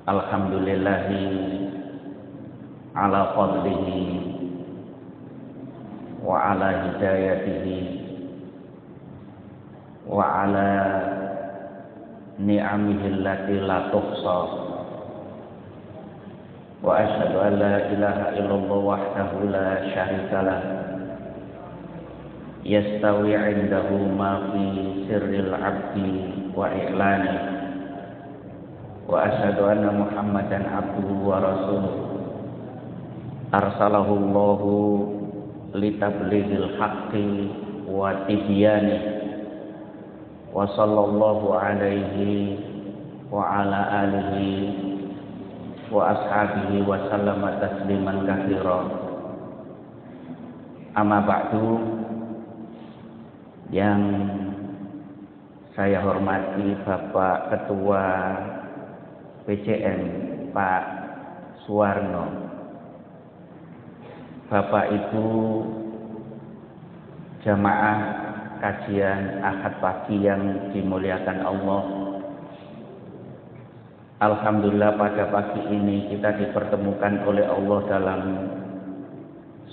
Alhamdulillahi ala fadlihi wa ala hidayatihi wa ala ni'amihi allati la tuhsa. Wa asyhadu an la ilaha illallah wahdahu la syarika lah, yastawi 'indahu ma fi sirril 'abdi wa i'lani. Wa asyhadu anna Muhammadan abduhu wa rasuluh arsalahu Allahu litablighil haqqi wa tibyani wa sallallahu alaihi wa ala alihi wa ashabihi wa sallama tasliman katsira. Amma ba'du. Yang saya hormati Bapak Ketua PCN Pak Suwarno, Bapak Ibu jamaah kajian Ahad pagi yang dimuliakan Allah. Alhamdulillah pada pagi ini kita dipertemukan oleh Allah dalam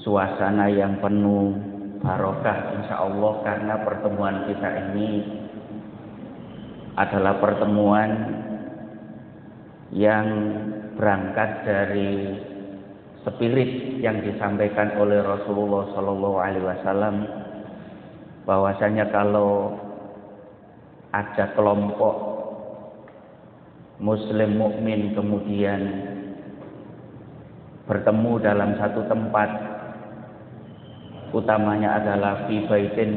suasana yang penuh barokah insya Allah, karena pertemuan kita ini adalah pertemuan yang berangkat dari spirit yang disampaikan oleh Rasulullah Shallallahu Alaihi Wasallam, bahwasanya kalau ada kelompok Muslim mukmin kemudian bertemu dalam satu tempat, utamanya adalah fi baitin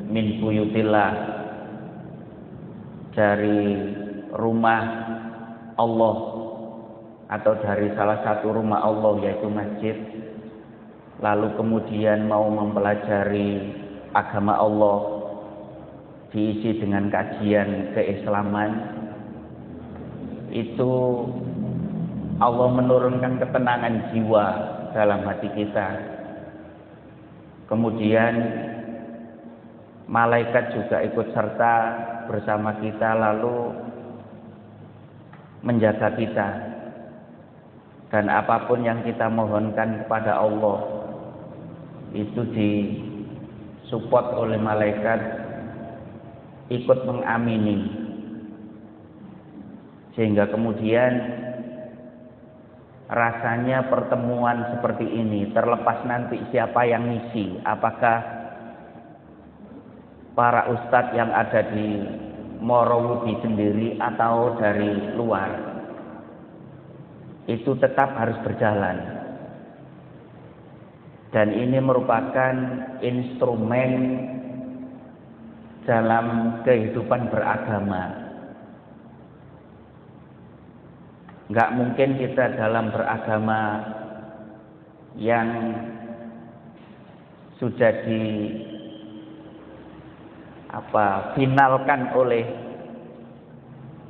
min buyutillah, dari rumah Allah atau dari salah satu rumah Allah yaitu masjid, lalu kemudian mau mempelajari agama Allah diisi dengan kajian keislaman, itu Allah menurunkan ketenangan jiwa dalam hati kita. Kemudian malaikat juga ikut serta bersama kita, lalu menjaga kita, dan apapun yang kita mohonkan kepada Allah itu disupport oleh malaikat ikut mengamini, sehingga kemudian rasanya pertemuan seperti ini, terlepas nanti siapa yang ngisi, apakah para ustadz yang ada di Morowudi sendiri atau dari luar, itu tetap harus berjalan. Dan ini merupakan instrumen dalam kehidupan beragama. Nggak mungkin kita dalam beragama yang sudah finalkan oleh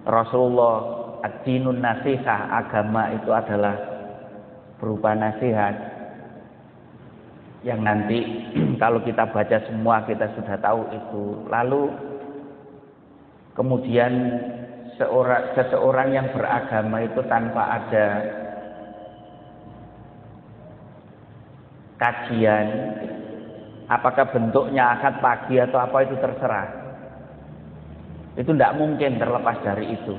Rasulullah, ad-dinun nasihah, agama itu adalah berupa nasihat, yang nanti kalau kita baca semua kita sudah tahu itu. Lalu kemudian seseorang yang beragama itu tanpa ada kajian, apakah bentuknya akad pagi atau apa itu terserah, itu tidak mungkin terlepas dari itu.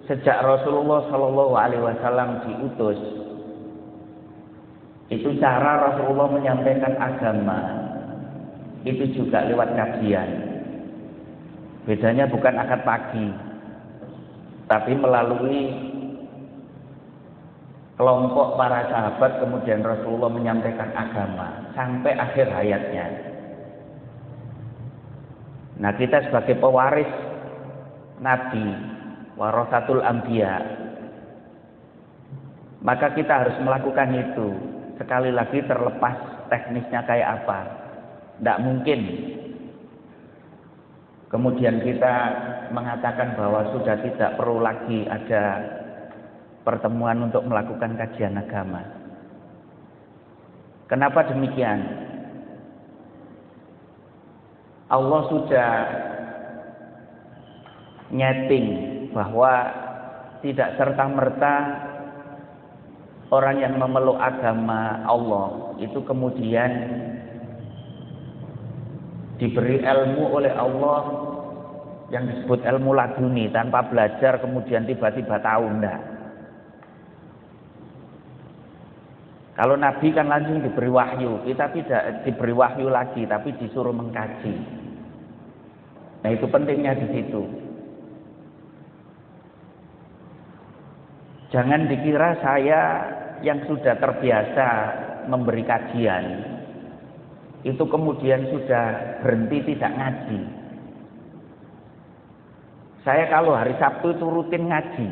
Sejak Rasulullah Shallallahu Alaihi Wasallam diutus, itu cara Rasulullah menyampaikan agama itu juga lewat kajian. Bedanya bukan akad pagi, tapi melalui kelompok para sahabat, kemudian Rasulullah menyampaikan agama sampai akhir hayatnya. Nah, kita sebagai pewaris Nabi, warasatul anbiya, maka kita harus melakukan itu. Sekali lagi, terlepas teknisnya kayak apa, tidak mungkin kemudian kita mengatakan bahwa sudah tidak perlu lagi ada pertemuan untuk melakukan kajian agama. Kenapa demikian? Allah sudah nyeting bahwa tidak serta-merta orang yang memeluk agama Allah itu kemudian diberi ilmu oleh Allah yang disebut ilmu laduni, tanpa belajar kemudian tiba-tiba tahu. Enggak. Kalau Nabi kan langsung diberi wahyu, kita tidak diberi wahyu lagi tapi disuruh mengkaji. Nah, itu pentingnya di situ. Jangan dikira saya yang sudah terbiasa memberi kajian itu kemudian sudah berhenti tidak ngaji. Saya kalau hari Sabtu itu rutin ngaji.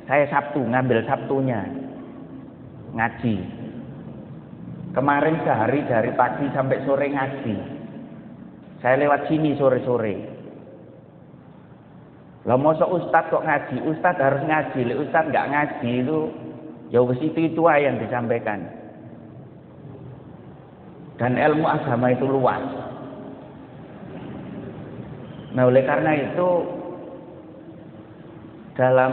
Saya Sabtu ngambil Sabtunya ngaji. Kemarin sehari dari pagi sampai sore ngaji. Saya lewat sini sore-sore. Lah mosok ustaz kok ngaji? Ustaz harus ngaji. Lek ustaz nggak ngaji itu ya wis itu aja yang disampaikan. Dan ilmu agama itu luas. Nah, oleh karena itu dalam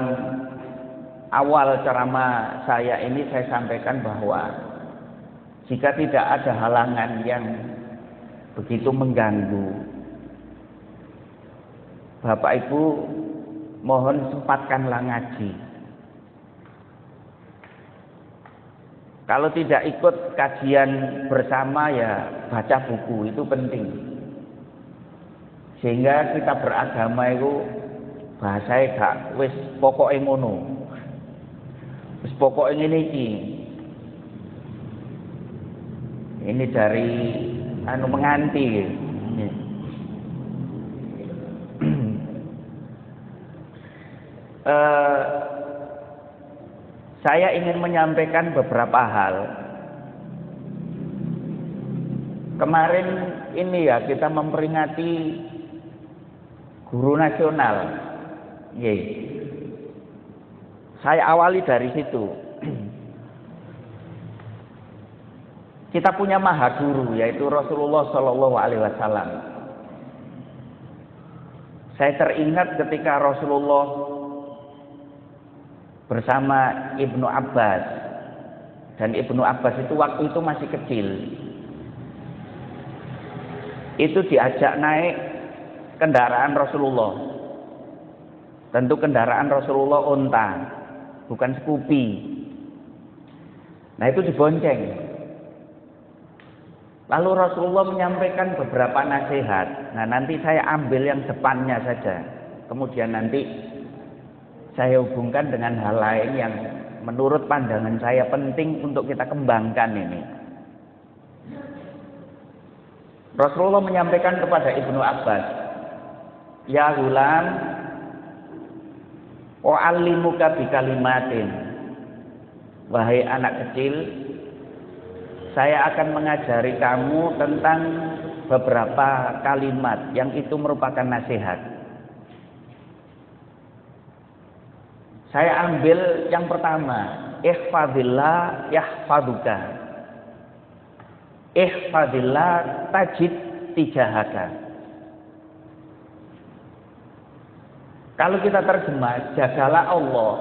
awal ceramah saya ini saya sampaikan bahwa jika tidak ada halangan yang begitu mengganggu, Bapak Ibu mohon sempatkanlah ngaji. Kalau tidak ikut kajian bersama ya baca buku, itu penting. Sehingga kita beragama itu bahasanya gak wis pokoke ngono. Wis pokoke ngene iki. Ini dari menganti. Saya ingin menyampaikan beberapa hal. Kemarin ini ya kita memperingati Guru Nasional. Saya awali dari situ. Kita punya maha guru yaitu Rasulullah Shallallahu Alaihi Wasallam. Saya teringat ketika Rasulullah bersama Ibnu Abbas, dan Ibnu Abbas itu waktu itu masih kecil, itu diajak naik kendaraan Rasulullah. Tentu kendaraan Rasulullah unta, bukan Scoopy. Nah, itu dibonceng. Lalu Rasulullah menyampaikan beberapa nasihat. Nah, nanti saya ambil yang depannya saja, kemudian nanti saya hubungkan dengan hal lain yang menurut pandangan saya penting untuk kita kembangkan ini. Rasulullah menyampaikan kepada Ibnu Abbas, "Ya gulam, wa'allimuka bikalimatin." Wahai anak kecil, saya akan mengajari kamu tentang beberapa kalimat yang itu merupakan nasihat. Saya ambil yang pertama, ihfazillah yahfazuka. Ihfazillah tajid tijahaka. Kalau kita terjemah, jagalah Allah,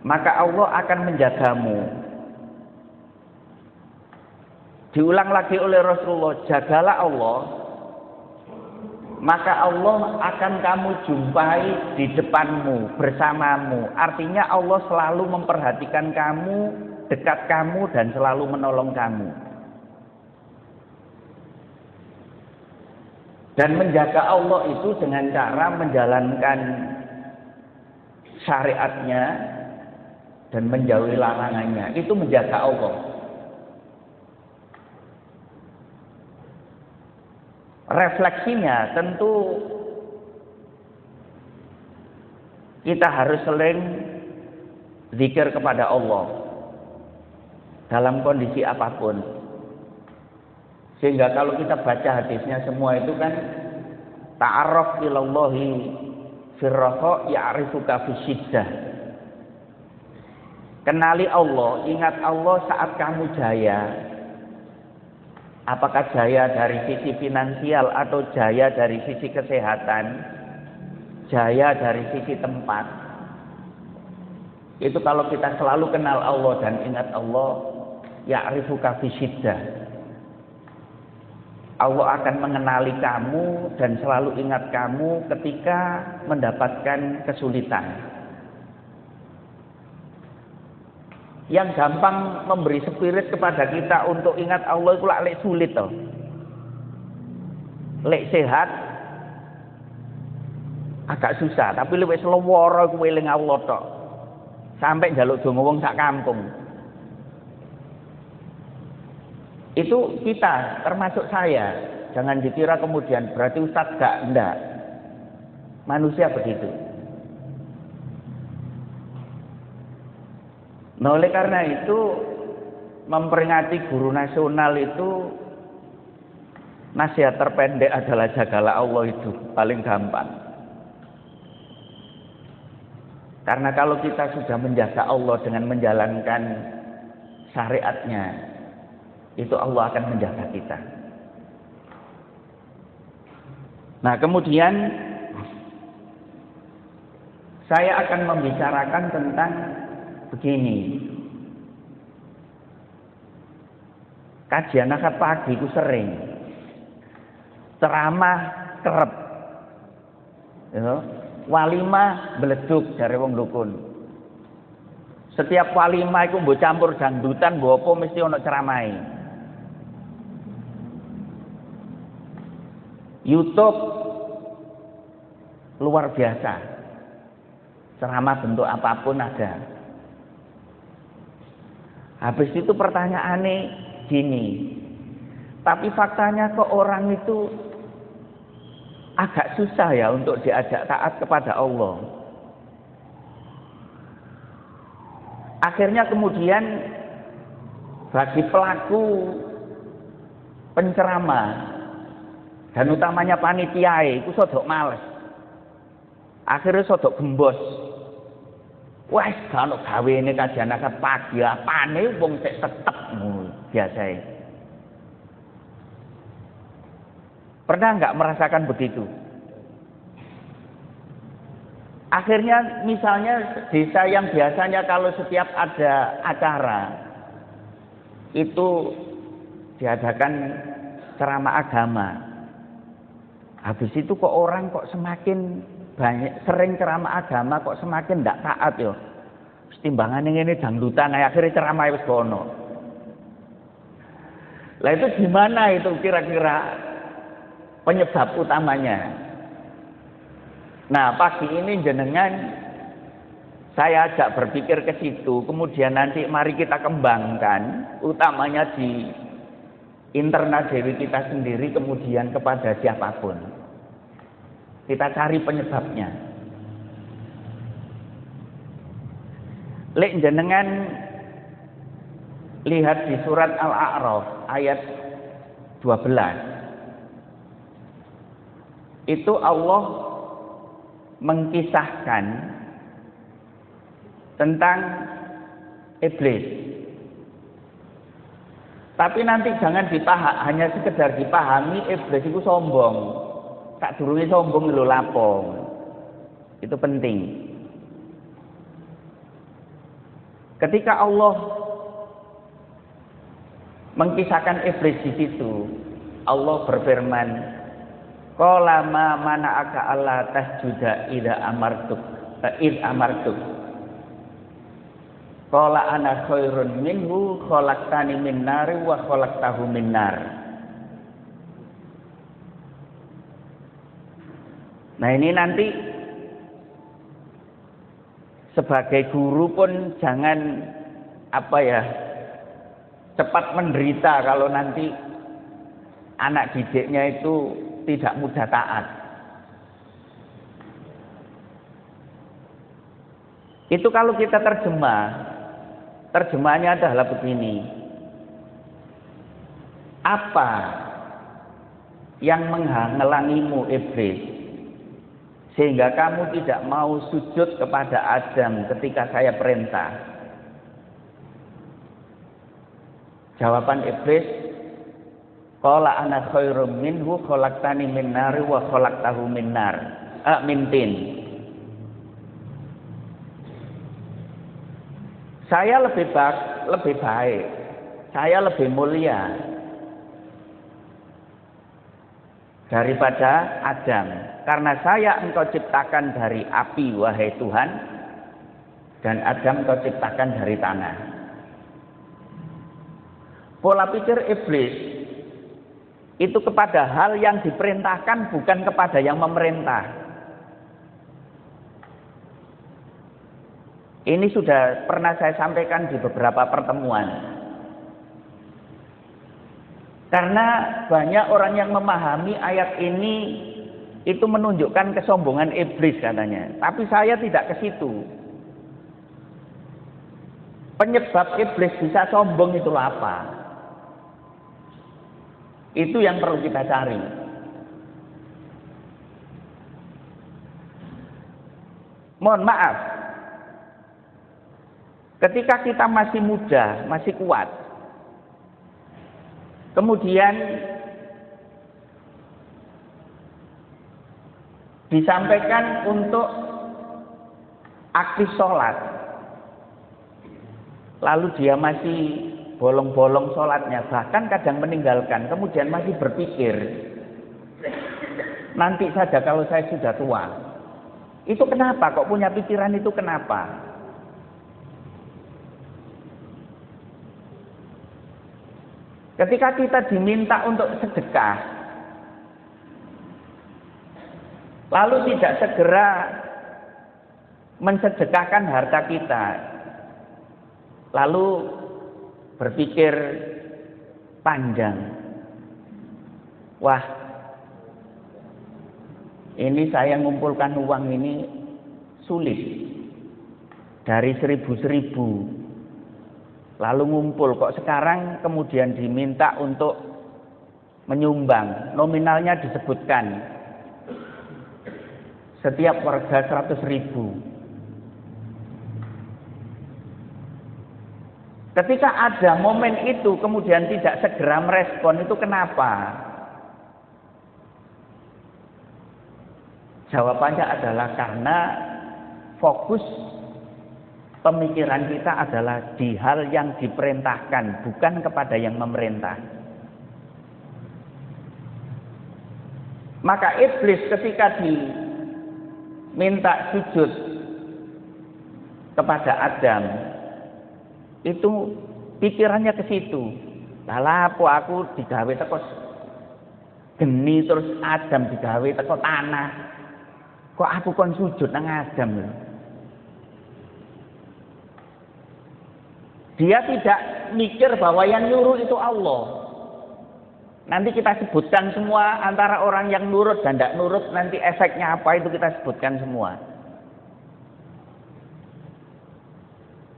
maka Allah akan menjagamu. Diulang lagi oleh Rasulullah, jagalah Allah, maka Allah akan kamu jumpai di depanmu, bersamamu. Artinya Allah selalu memperhatikan kamu, dekat kamu, dan selalu menolong kamu. Dan menjaga Allah itu dengan cara menjalankan syariatnya dan menjauhi larangannya. Itu menjaga Allah. Refleksinya tentu kita harus sering zikir kepada Allah dalam kondisi apapun. Sehingga kalau kita baca hadisnya semua itu kan ta'arraf ilallahi firraqa ya'rifuka fisyiddah. Kenali Allah, ingat Allah saat kamu jaya. Apakah jaya dari sisi finansial atau jaya dari sisi kesehatan, berjaya dari sisi tempat. Itu kalau kita selalu kenal Allah dan ingat Allah, ya'rifuka fi syiddah. Allah akan mengenali kamu dan selalu ingat kamu ketika mendapatkan kesulitan. Yang gampang memberi spirit kepada kita untuk ingat Allah itu lek sulit toh. Lek sehat agak susah, tapi luwih selewara kuwi eling Allah tok. Sampai njaluk donga wong sak kampung. Itu kita, termasuk saya. Jangan dikira kemudian berarti Ustadz enggak. Manusia begitu. Nah, oleh karena itu memperingati guru nasional itu nasihat terpendek adalah jagalah Allah, itu paling gampang. Karena kalau kita sudah menjaga Allah dengan menjalankan syariatnya, itu Allah akan menjaga kita. Nah, kemudian saya akan membicarakan tentang begini. Kajian akad pagi itu sering ceramah kerep, walimah beleduk dari wong dukun. Setiap walimah itu mbok campur dangdutan, mbok apa mesti ono ceramahe. YouTube luar biasa, ceramah bentuk apapun ada. Habis itu pertanyaannya gini, tapi faktanya kok orang itu agak susah ya untuk diajak taat kepada Allah. Akhirnya kemudian bagi pelaku penceramah dan utamanya panitia itu sodok males. Akhirnya sodok gembos. Wah, gak ono gawene kajian akad pagi, apane wong sik tetep biasae. Pernah enggak merasakan begitu? Akhirnya misalnya desa yang biasanya kalau setiap ada acara itu diadakan ceramah agama. Habis itu kok orang kok semakin banyak sering ceramah agama kok semakin ndak taat yo. Timbangannya ini dangdutan, akhirnya ceramah wis kono. Lah itu gimana itu kira-kira penyebab utamanya? Nah, pagi ini jenengan saya ajak berpikir ke situ, kemudian nanti mari kita kembangkan utamanya di internal diri kita sendiri, kemudian kepada siapapun. Kita cari penyebabnya. Lek jenengan lihat di surat Al-A'raf ayat 12. Itu Allah mengkisahkan tentang iblis. Tapi nanti jangan hanya sekedar dipahami iblis itu sombong. Tak durunge sombong lho lapong. Itu penting. Ketika Allah mengkisahkan iblis di situ, Allah berfirman, "Qala ma mana'aka alla tasjuda idza amartuk." Qala ana khairun minhu khalaqtani min nari wa khalaqtahu min nar. Nah, ini nanti sebagai guru pun jangan cepat menderita kalau nanti anak didiknya itu tidak mudah taat. Itu kalau kita terjemahannya adalah begini. Apa yang menghalangimu iblis sehingga kamu tidak mau sujud kepada Adam ketika saya perintah? Jawaban iblis, qala ana khairum minhu khalaqtani min nari wa khalaqtahu min tin. Saya lebih baik, saya lebih mulia daripada Adam, karena saya engkau ciptakan dari api wahai Tuhan, dan Adam engkau ciptakan dari tanah. Pola pikir iblis itu kepada hal yang diperintahkan, bukan kepada yang memerintah. Ini sudah pernah saya sampaikan di beberapa pertemuan. Karena banyak orang yang memahami ayat ini itu menunjukkan kesombongan iblis katanya. Tapi saya tidak ke situ. Penyebab iblis bisa sombong itu apa? Itu yang perlu kita cari. Mohon maaf, ketika kita masih muda, masih kuat, kemudian disampaikan untuk aktif sholat, lalu dia masih bolong-bolong sholatnya, bahkan kadang meninggalkan, kemudian masih berpikir, nanti saja kalau saya sudah tua. Itu kenapa? Kok punya pikiran itu kenapa? Ketika kita diminta untuk sedekah, lalu tidak segera mensedekahkan harta kita, lalu berpikir panjang, wah, ini saya mengumpulkan uang ini sulit, dari 1000-1000. Lalu ngumpul, kok sekarang kemudian diminta untuk menyumbang, nominalnya disebutkan setiap warga 100.000. Ketika ada momen itu kemudian tidak segera merespon, itu kenapa? Jawabannya adalah karena fokus pemikiran kita adalah di hal yang diperintahkan, bukan kepada yang memerintah. Maka iblis ketika diminta sujud kepada Adam, itu pikirannya ke situ. Lah apa aku digawe teko geni, terus Adam digawe teko tanah. Kok aku kon sujud nang Adam lho. Dia tidak mikir bahwa yang nyuruh itu Allah. Nanti kita sebutkan semua antara orang yang nurut dan tidak nurut, nanti efeknya apa itu kita sebutkan semua.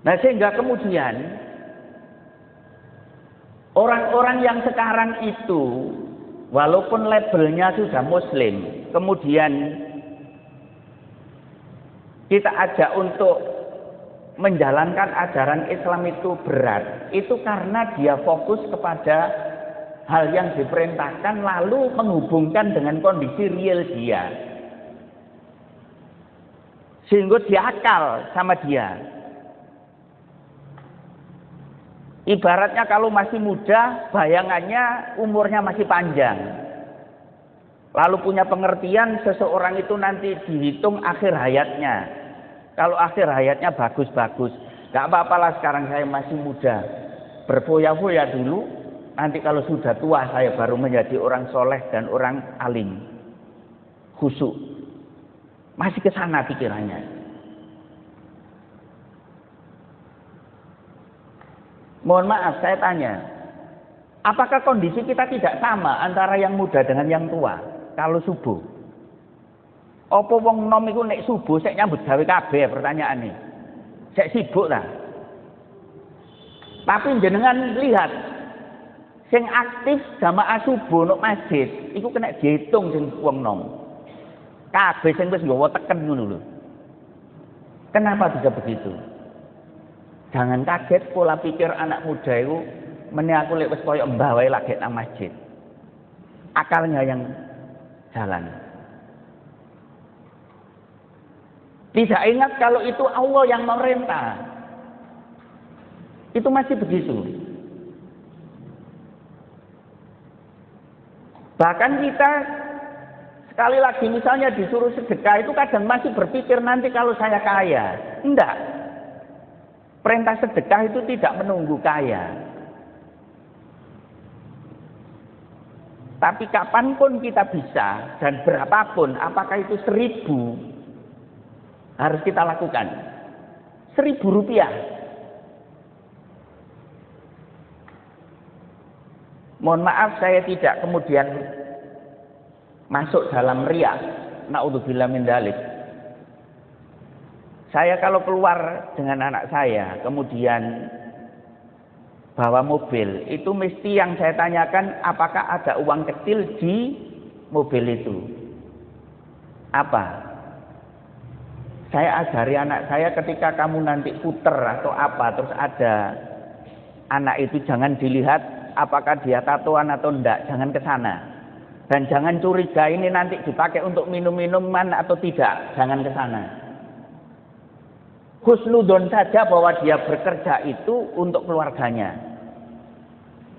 Nah, sehingga kemudian orang-orang yang sekarang itu walaupun labelnya sudah muslim, kemudian kita ajak untuk menjalankan ajaran Islam itu berat, itu karena dia fokus kepada hal yang diperintahkan lalu menghubungkan dengan kondisi real dia, sehingga dia akal sama dia. Ibaratnya kalau masih muda, bayangannya umurnya masih panjang, lalu punya pengertian seseorang itu nanti dihitung akhir hayatnya. Kalau akhir hayatnya bagus-bagus, gak apa-apalah sekarang saya masih muda, berfoya-foya dulu, nanti kalau sudah tua saya baru menjadi orang soleh dan orang alim, khusyuk. Masih ke sana pikirannya. Mohon maaf, saya tanya, apakah kondisi kita tidak sama antara yang muda dengan yang tua kalau subuh? Apa wong nom iku nek subuh sik nyambut gawe kabeh, pertanyaane. Sik sibuk ta. Tapi jenengan lihat sing aktif jamaah subuh nang masjid iku kena diitung sing wong nom. Kabeh sing wis nggawa teken ngono lho. Kenapa bisa begitu? Jangan kaget pola pikir anak muda itu meneh aku lek wis koyo mbah wae lagi nang masjid. Akalnya yang jalan. Tidak ingat kalau itu Allah yang memerintah. Itu masih begitu. Bahkan kita sekali lagi misalnya disuruh sedekah itu kadang masih berpikir nanti kalau saya kaya. Enggak. Perintah sedekah itu tidak menunggu kaya. Tapi kapanpun kita bisa dan berapapun, apakah itu 1.000 harus kita lakukan. 1.000 rupiah. Mohon maaf saya tidak kemudian masuk dalam riya. Naudzubillah min dzalik. Saya kalau keluar dengan anak saya, kemudian bawa mobil, itu mesti yang saya tanyakan apakah ada uang kecil di mobil itu. Apa? Saya ajari anak saya ketika kamu nanti puter atau apa, terus ada anak itu jangan dilihat apakah dia tatoan atau enggak, jangan ke sana. Dan jangan curiga ini nanti dipakai untuk minum-minuman atau tidak, jangan ke sana. Husnudon saja bahwa dia bekerja itu untuk keluarganya.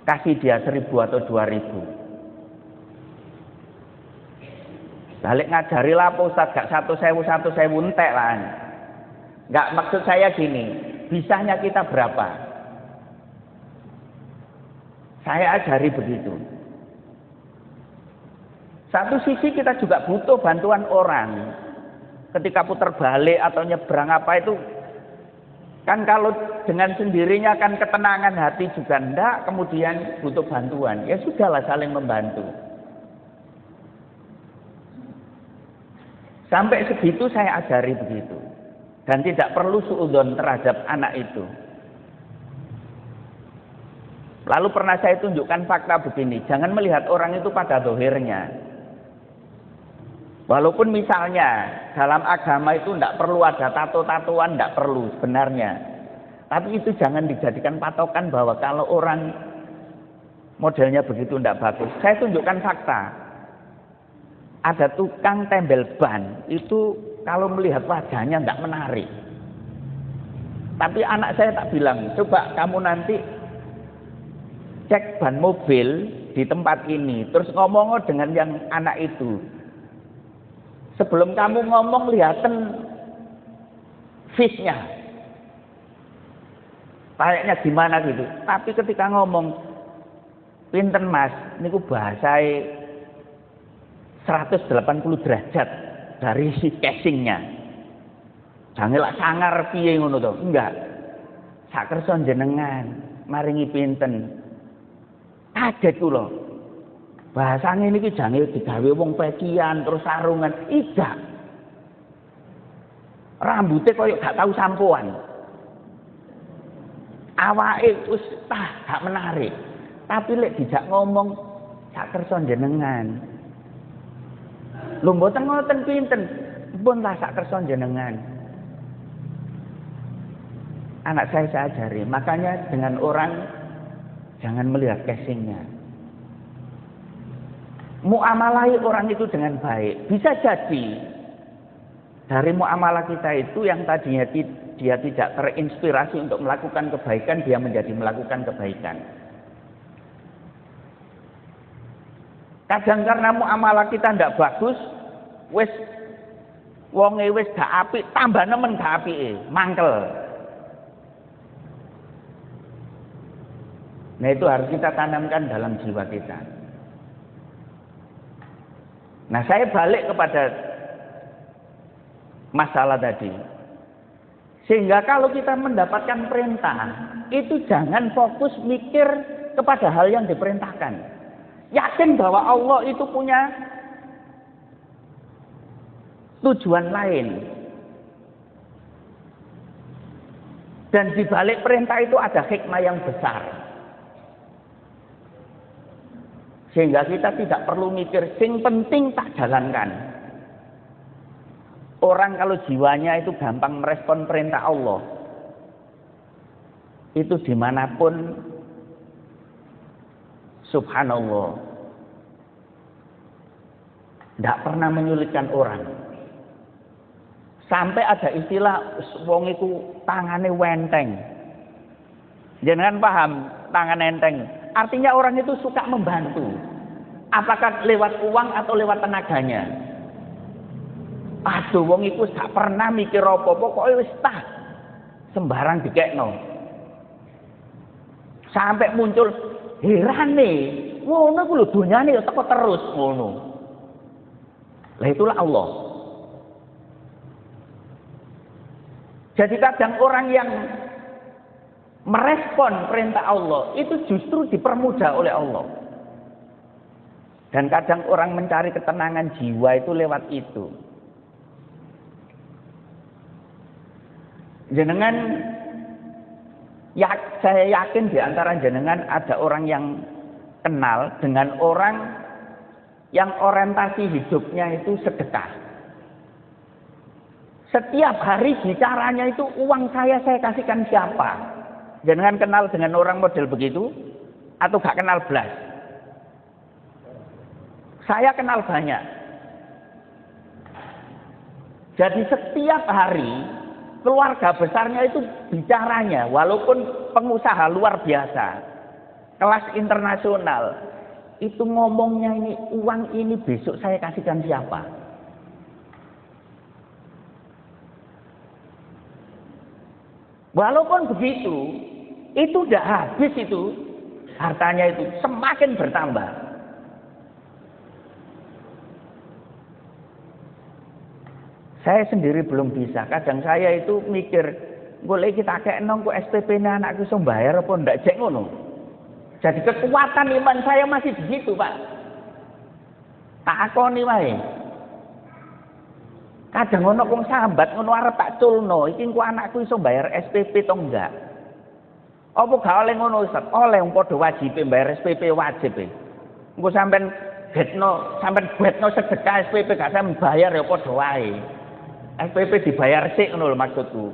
Kasih dia 1.000 atau 2.000. Balik ngajari lah Pak Ustaz, gak 1.000 entek lah. Gak, maksud saya gini, bisanya kita berapa? Saya ajari begitu. Satu sisi kita juga butuh bantuan orang. Ketika putar balik atau nyebrang apa itu, kan kalau dengan sendirinya kan ketenangan hati juga enggak, kemudian butuh bantuan. Ya sudahlah saling membantu. Sampai segitu saya ajari begitu. Dan tidak perlu suudzon terhadap anak itu. Lalu pernah saya tunjukkan fakta begini, jangan melihat orang itu pada dohirnya. Walaupun misalnya dalam agama itu tidak perlu ada tato-tatoan, tidak perlu sebenarnya. Tapi itu jangan dijadikan patokan bahwa kalau orang modelnya begitu tidak bagus. Saya tunjukkan fakta. Ada tukang tembel ban, itu kalau melihat wajahnya tidak menarik. Tapi anak saya tak bilang, coba kamu nanti cek ban mobil di tempat ini, terus ngomong dengan yang anak itu. Sebelum kamu ngomong lihatin face-nya, kayaknya gimana gitu. Tapi ketika ngomong, pinten mas, niku bahasai 180 derajat dari si casingnya. Jangan lak sangar piye ngono to. Enggak. Sak kersa jenengan maringi pinten. Kaget kula. Bahasane niki jange digawe wong pecian terus sarungan. Ida. Rambutnya koyo gak tahu sampoan. Awake wis gak menarik. Tapi lek dijak ngomong sak kersa jenengan. Lho mboten ngoten pinten. Pun lah sak kersa jenengan. Anak saya ajari, makanya dengan orang jangan melihat casingnya. Muamalahi orang itu dengan baik. Bisa jadi dari muamalah kita itu yang tadinya dia tidak terinspirasi untuk melakukan kebaikan, dia menjadi melakukan kebaikan. Kadang karena muamalah kita tidak bagus, wis wonge wis gak apik, tambah nemen gak apike, mangkel. Nah itu harus kita tanamkan dalam jiwa kita. Nah saya balik kepada masalah tadi. Sehingga kalau kita mendapatkan perintah, itu jangan fokus mikir kepada hal yang diperintahkan. Yakin bahwa Allah itu punya tujuan lain. Dan di balik perintah itu ada hikmah yang besar. Sehingga kita tidak perlu mikir, sing penting tak jalankan. Orang kalau jiwanya itu gampang merespon perintah Allah, itu dimanapun, subhanallah, tidak pernah menyulitkan orang. Sampai ada istilah, wong iku tangane wenteng. Jangan paham tangan enteng. Artinya orang itu suka membantu. Apakah lewat uang atau lewat tenaganya? Aduh, wong iku gak pernah mikir apa, pokoke wis tak sembarang dikekno. Sampai muncul herane, ngono ku lho donyane ya teko terus ngono. Lah itulah Allah. Jadi kadang orang yang merespon perintah Allah itu justru dipermudah oleh Allah. Dan kadang orang mencari ketenangan jiwa itu lewat itu. Jenengan, ya, saya yakin di antara jenengan ada orang yang kenal dengan orang yang orientasi hidupnya itu sedekah. Setiap hari bicaranya itu uang saya kasihkan siapa? Jenengan kenal dengan orang model begitu? Atau gak kenal belas? Saya kenal banyak. Jadi setiap hari keluarga besarnya itu bicaranya, walaupun pengusaha luar biasa, kelas internasional, itu ngomongnya ini uang ini besok saya kasihkan siapa? Walaupun begitu, itu udah habis itu, hartanya itu semakin bertambah. Saya sendiri belum bisa. Kadang saya itu mikir, boleh kita kayak nongku SPP-nya anakku iso bayar apa ndak cek ngono. Jadi kekuatan iman saya masih di situ, Pak. Tak akoni wae. Kadang ngono wong sambat ngono arep tak culno, iki engko anakku iso bayar SPP to enggak? Apa gak oleh ngono, Ustaz? Oleh wong padha wajib bayar SPP wajib. Engko sampean betno sedekah SPP gak sampean bayar ya padha wae. SPP dibayar sik ngono lho maksudku.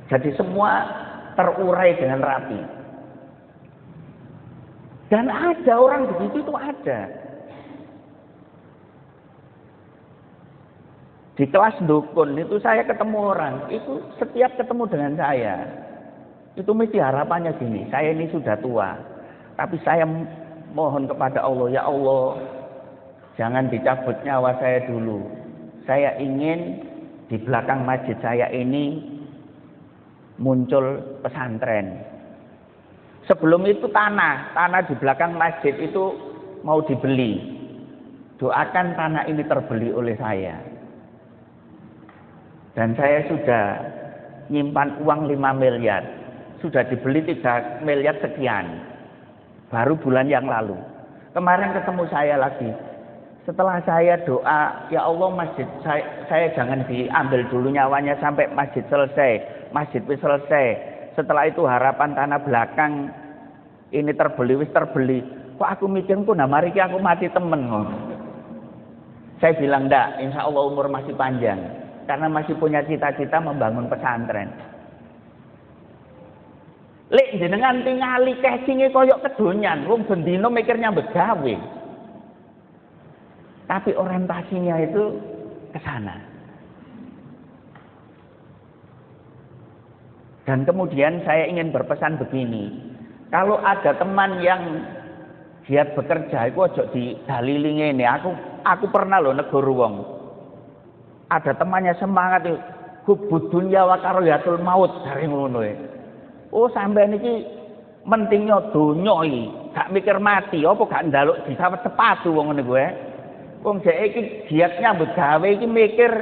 Jadi semua terurai dengan rapi. Dan ada orang begitu itu ada. Di kelas dukun itu saya ketemu orang, itu setiap ketemu dengan saya, itu mesti harapannya gini, saya ini sudah tua, tapi saya mohon kepada Allah, ya Allah, jangan dicabut nyawa saya dulu. Saya ingin di belakang masjid saya ini muncul pesantren. Sebelum itu tanah di belakang masjid itu mau dibeli. Doakan tanah ini terbeli oleh saya. Dan saya sudah nyimpan uang 5 miliar. Sudah dibeli 3 miliar sekian. Baru bulan yang lalu. Kemarin ketemu saya lagi. Setelah saya doa, ya Allah masjid saya jangan diambil dulu nyawanya sampai masjid selesai. Masjid selesai. Setelah itu harapan tanah belakang ini terbeli, wis terbeli. Kok aku mikir kok nah mari aku mati temen. Saya bilang ndak, insya Allah umur masih panjang. Karena masih punya cita-cita membangun pesantren. Lek jenengan tingali cashinge koyok kedonyan, wong bendino mikirnya begawe. Tapi orientasinya itu ke sana. Dan kemudian saya ingin berpesan begini. Kalau ada teman yang giat bekerja, itu ojo didalili ngene. Aku pernah loh negur wong. Ada temannya semangat itu, hubud dunya wa karayatul maut dari ngono. Oh sampean iki mentingnya donya iki, gak mikir mati, apa gak ndaluk disawet sepatu wong ngene kuwi. Wong dhek iki giat nyambut gawe iki mikir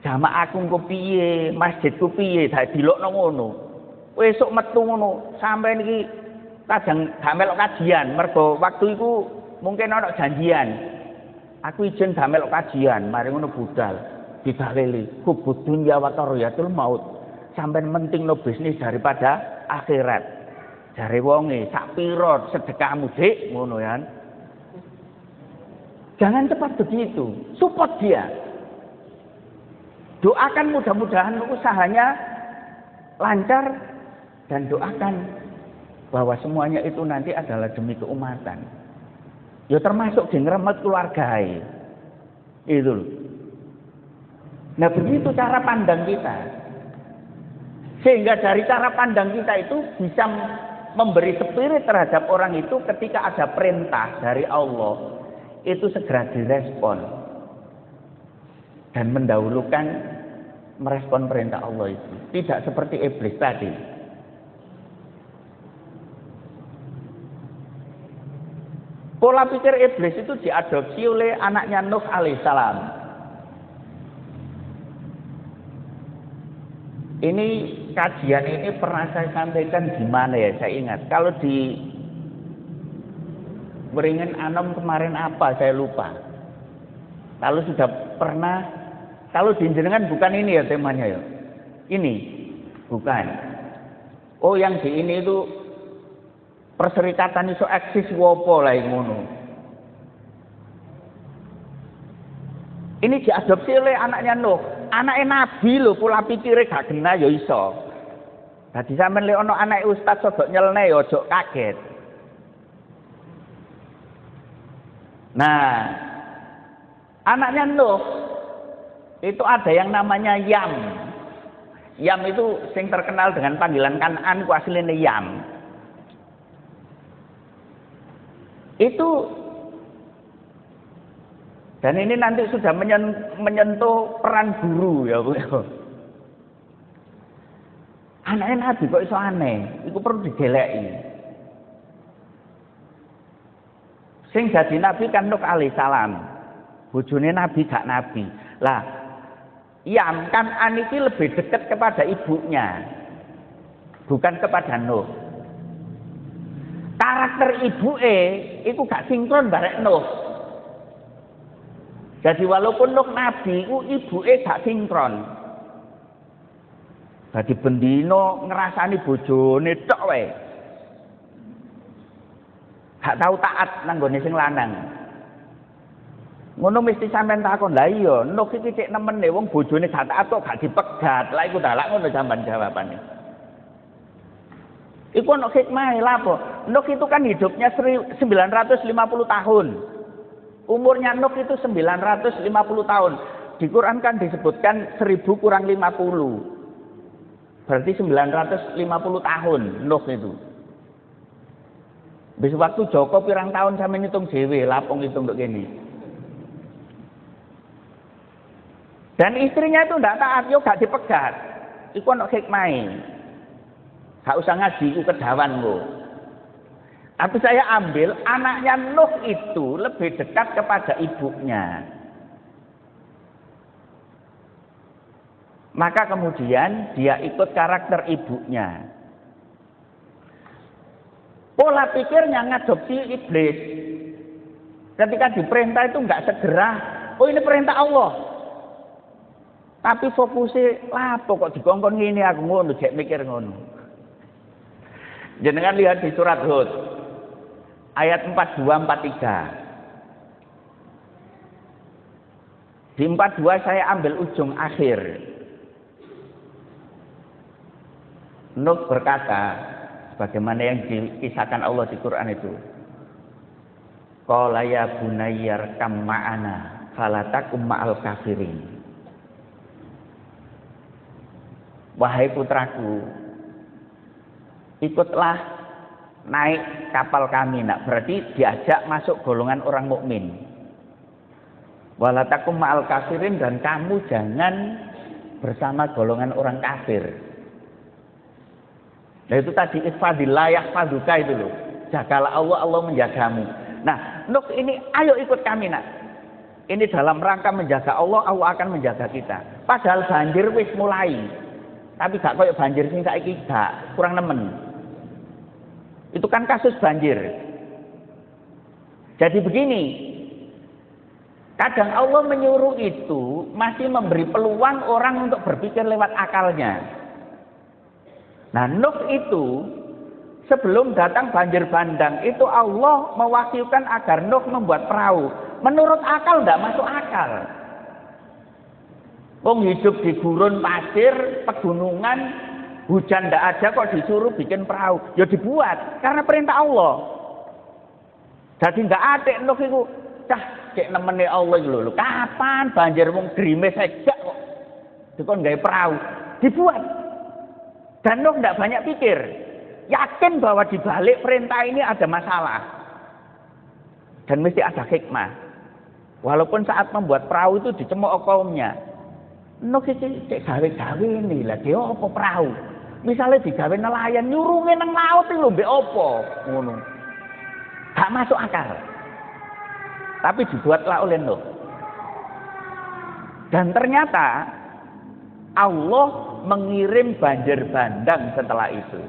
jamaahku engko piye, masjidku piye, dak dilokno ngono. Esuk metu ngono, sampean iki kadang gak melok kajian, mergo waktu iku mungkin ana janjian. Aku izin gak melok kajian, mari ngono budal didalili hubud dunya wa karayatul maut. Sampean mentingno bisnis daripada akhirat. Jare wonge sak pira sedekahmu, Dik, ngono ya. Jangan cepat begitu, support dia. Doakan mudah-mudahan usahanya lancar dan doakan bahwa semuanya itu nanti adalah demi keumatan. Ya termasuk di ngremet keluargae. Itu loh. Nah begitu cara pandang kita. Sehingga dari cara pandang kita itu bisa memberi spirit terhadap orang itu ketika ada perintah dari Allah, itu segera direspon dan mendahulukan merespon perintah Allah itu. Tidak seperti iblis tadi. Pola pikir iblis itu diadopsi oleh anaknya Nuh alaihissalam. Ini kajian ini pernah saya sampaikan di mana ya? Saya ingat. Kalau di Beringin Anom kemarin apa? Saya lupa. Kalau sudah pernah, kalau di jenengan bukan ini ya temanya ya. Ini bukan. Oh yang di ini itu perserikatan iso eksis wopo lah yang ngono. Ini diadopsi oleh anaknya Nuh. Anaknya Nabi lho, pola pikirnya gak kena ya iso. Dadi sampean lek ana anake ustaz sodok nyelne ya aja kaget. Nah, anaknya Nuh itu ada yang namanya Yam. Yam itu sing terkenal dengan panggilan Kan'an ku asline Yam. Itu dan ini nanti sudah menyentuh peran guru ya Bu. Anaknya Nabi kok iso aneh, itu perlu digeleki. Sing jadi Nabi kan Nuh alaihissalam. Bojone Nabi gak Nabi. Lah, Yam kan aniki lebih dekat kepada ibunya. Bukan kepada Nuh. Karakter ibuke itu gak sinkron barek Nuh. Jadi walaupun Nuh Nabi, ibuke gak sinkron. Jadi bendino ngerasani bojone tok wae. Gak tahu taat nang gone sing lanang. Ngono mesti sampean takon, lah iya, Nuh iki cek nemene wong bojone gak taat kok gak dipegat. Lah iku dalak ngono sampean jawabane. Iku ono hikmah lha apa? Nuh itu kan hidupnya 950 tahun. Umurnya Nuh itu 950 tahun. Di Quran kan disebutkan 1000 kurang 50. Berarti 950 tahun Nuh itu. Bis waktu Joko pirang tahun sampe ngitung dhewe, lapung ngitung kok kene. Dan istrinya itu ndak taat yo gak dipegat. Iku ono hikmahe. Gak usah ngaji iku kedawan kok. Tapi saya ambil anaknya Nuh itu lebih dekat kepada ibunya. Maka kemudian dia ikut karakter ibunya. Pola pikirnya ngadopsi iblis. Ketika diperintah itu enggak segera, oh ini perintah Allah. Tapi fokusnya lapo kok dikongkon ngene aku ngono, jek mikir ngono. Jenengan lihat di surat Hud ayat 42 43. Di 42 saya ambil ujung akhir. Nuh berkata, bagaimana yang dikisahkan Allah di Quran itu. Qala ya bunayyar kam ma'ana falatakum ma'al kafirin. Wahai putraku, ikutlah naik kapal kami. Nak berarti diajak masuk golongan orang mukmin. Walatakum ma'al kafirin, dan kamu jangan bersama golongan orang kafir. Nah itu tadi ifadillah yahfaduka itu loh. Jagalah Allah, Allah menjagamu. Nah, Nuh ini ayo ikut kami nak. Ini dalam rangka menjaga Allah, Allah akan menjaga kita. Padahal banjir wis mulai. Tapi gak koyo banjir sing saiki gak, kurang nemen. Itu kan kasus banjir. Jadi begini, kadang Allah menyuruh itu masih memberi peluang orang untuk berpikir lewat akalnya. Nah, Nuh itu sebelum datang banjir bandang itu Allah mewakilkan agar Nuh membuat perahu. Menurut akal tidak masuk akal. Wong hidup di gurun pasir, pegunungan, hujan tidak ada kok disuruh bikin perahu. Ya dibuat karena perintah Allah. Jadi nggak ada Nuh itu, cah cek nemene Allah itu lho. Kapan banjir wong grimes aja kok dikon gawe perahu? Dibuat. Dan Nuh tidak banyak pikir. Yakin bahwa di balik perintah ini ada masalah. Dan mesti ada hikmah. Walaupun saat membuat perahu itu dicemooh kaumnya. Nuh iki cek gawe-gawe ini lah dia apa perahu. Misalnya digawe nelayan nyurunge nang laut iki lho mbek apa ngono. Gak masuk akal. Tapi dibuatlah oleh Nuh. Dan ternyata Allah mengirim banjir bandang setelah itu.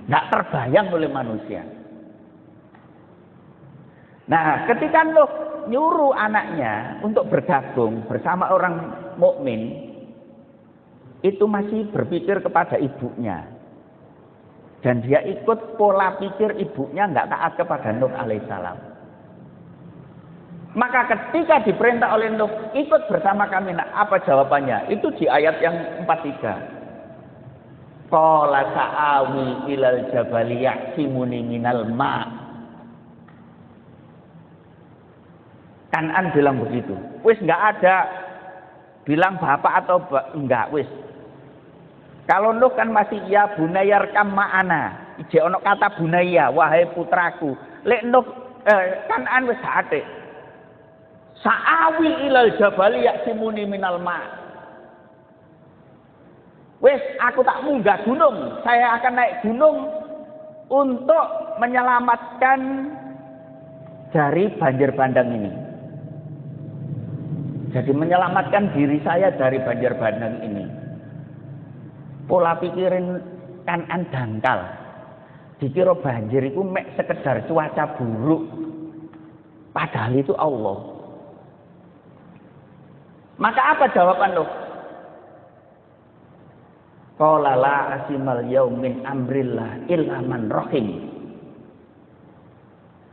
Nggak terbayang oleh manusia. Nah, ketika Nuh nyuruh anaknya untuk bergabung bersama orang mukmin, itu masih berpikir kepada ibunya. Dan dia ikut pola pikir ibunya, nggak taat kepada Nuh alaihissalam. Maka ketika diperintah oleh Nuh, ikut bersama kami. Nah, apa jawabannya? Itu di ayat yang 43. Qala sa'awi ilal jabali ya'simuni minal ma'. Kan'an bilang begitu. Wis nggak ada bilang bapak atau enggak, wis. Kalau Nuh kan masih ya bunayar kam ma'ana. Ije ono kata bunaya, wahai putraku. Lek Nuh Kan'an wis ate. Sa'awi ilal jabali ya'simuni minal ma'. Wes aku tak munggah gunung. Saya akan naik gunung untuk menyelamatkan dari banjir bandang ini. Jadi menyelamatkan diri saya dari banjir bandang ini. Pola pikirin Kan'an dangkal. Dikira banjir itu mek sekedar cuaca buruk. Padahal itu Allah. Maka apa jawaban Nuh? Qala la asimal yaum min amrillah illa man rahim.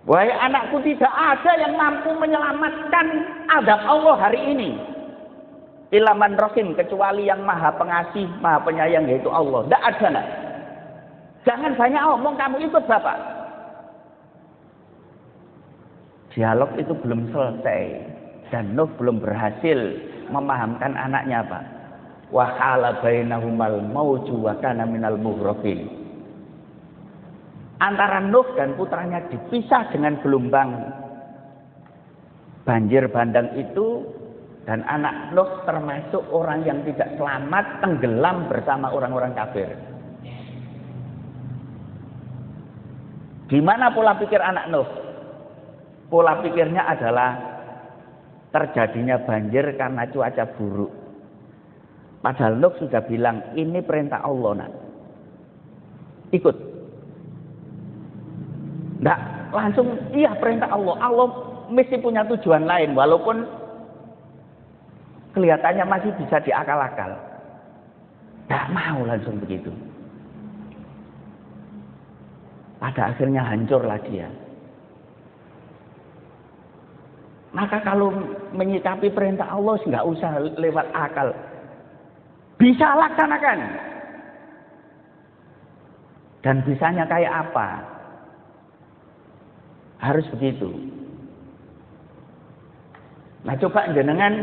Wahai anakku, tidak ada yang mampu menyelamatkan azab Allah hari ini. Illa man rahim, kecuali yang maha pengasih, maha penyayang, yaitu Allah. Tidak ada nak. Jangan banyak omong, kamu ikut bapak. Dialog itu belum selesai. Dan Nuh belum berhasil memahamkan anaknya apa? Wa hala bainahumal mauju wa kana minal mughraqin. Antara Nuh dan putranya dipisah dengan gelombang banjir bandang itu, dan anak Nuh termasuk orang yang tidak selamat, tenggelam bersama orang-orang kafir. Gimana pola pikir anak Nuh? Pola pikirnya adalah terjadinya banjir karena cuaca buruk. Padahal Nuh sudah bilang, ini perintah Allah nak. Ikut. Nggak langsung, iya perintah Allah. Allah mesti punya tujuan lain, walaupun kelihatannya masih bisa diakal-akal. Nggak mau langsung begitu. Pada akhirnya hancurlah dia. Maka kalau menyikapi perintah Allah, nggak usah lewat akal. Bisa laksanakan. Dan bisanya kayak apa? Harus begitu. Nah, coba jenengan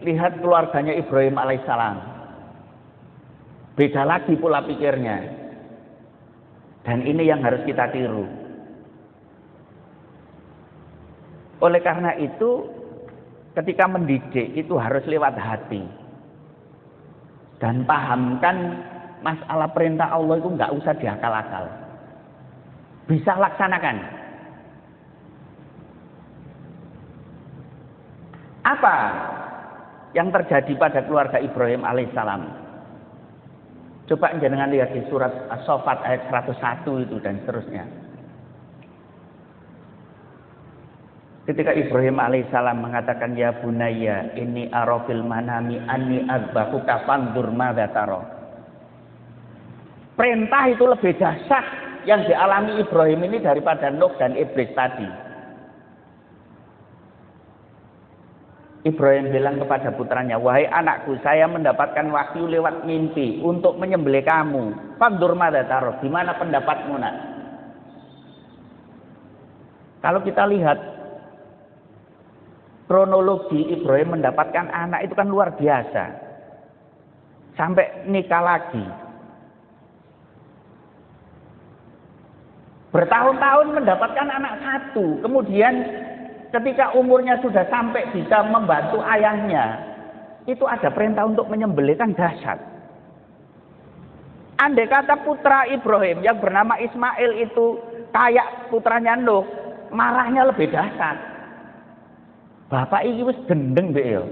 lihat keluarganya Ibrahim alaihissalam. Beda lagi pola pikirnya. Dan ini yang harus kita tiru. Oleh karena itu, ketika mendidik itu harus lewat hati. Dan pahamkan masalah perintah Allah itu nggak usah diakal-akal. Bisa laksanakan. Apa yang terjadi pada keluarga Ibrahim alaihissalam? Coba jenengan lihat di surat As-Saffat ayat 101 itu dan seterusnya. Ketika Ibrahim alaihissalam mengatakan, ya bunayya inni arafil manami anni azbahuka fanzur madza tara. Perintah itu lebih dahsyat yang dialami Ibrahim ini daripada Nuh dan iblis tadi. Ibrahim bilang kepada putranya, wahai anakku, saya mendapatkan wahyu lewat mimpi untuk menyembelih kamu. Fanzur madza tara, gimana pendapatmu nak? Kalau kita lihat kronologi Ibrahim mendapatkan anak itu kan luar biasa. Sampai nikah lagi. Bertahun-tahun mendapatkan anak satu. Kemudian ketika umurnya sudah sampai bisa membantu ayahnya, itu ada perintah untuk menyembelih, kan dahsyat. Andai kata putra Ibrahim yang bernama Ismail itu kayak putranya Nuh, marahnya lebih dahsyat. Bapak iki wis gendeng mbek yo.